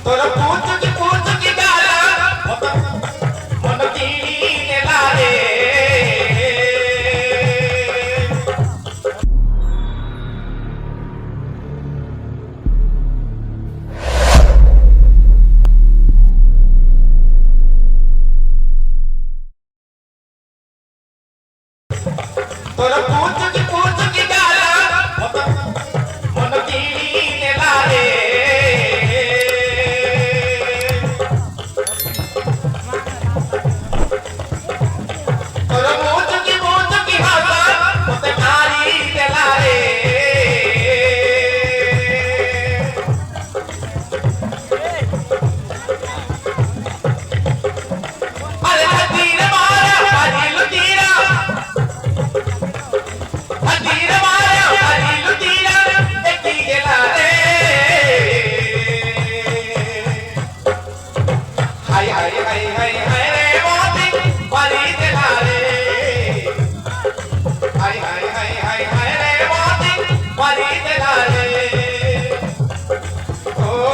तोर पूछ की गाला मन की नेला रे तोर पूछ की गाला मन की नेला रे तोर पूछ की भाषा मते मारी देला रे अरे हतीर मारा हरी लुटीरा हतीर मारा हरी लुटीरा एकी गेला रे हाय हाय हाय हाय हाय रे मोती मारी देला रे हाय हाय हाय हाय हाय रे मोती मारी देला रे ओ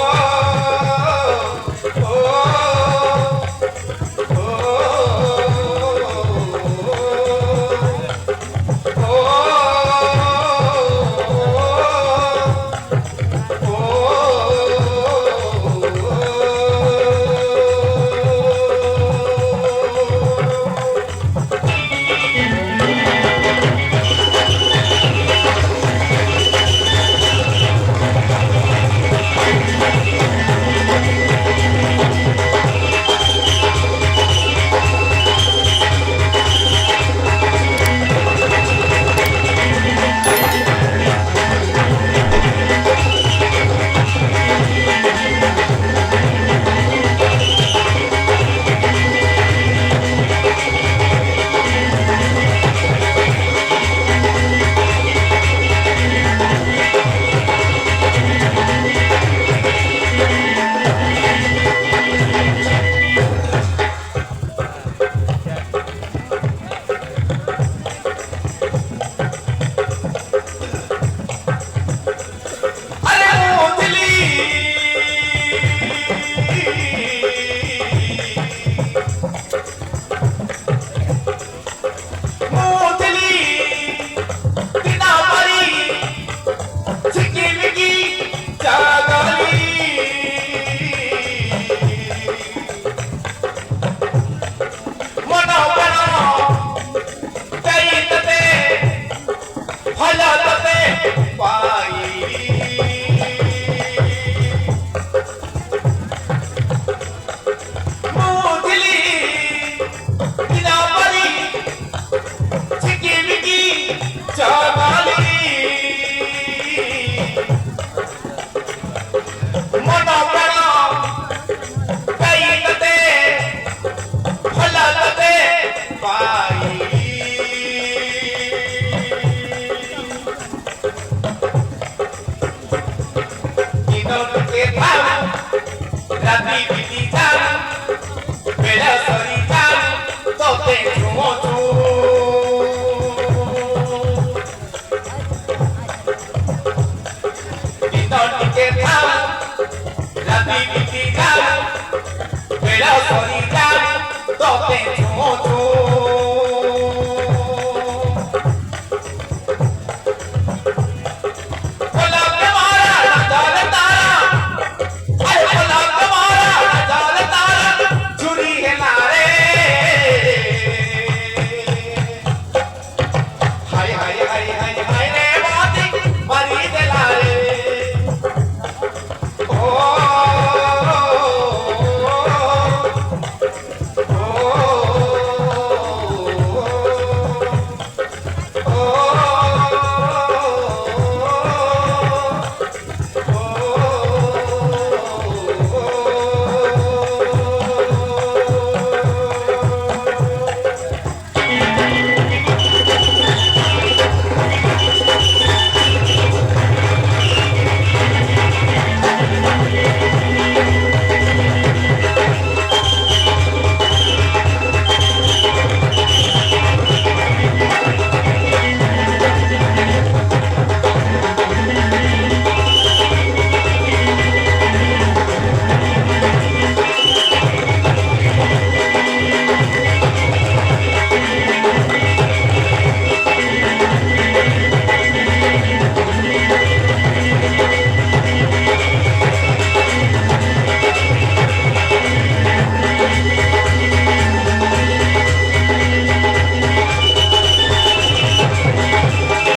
Sorry.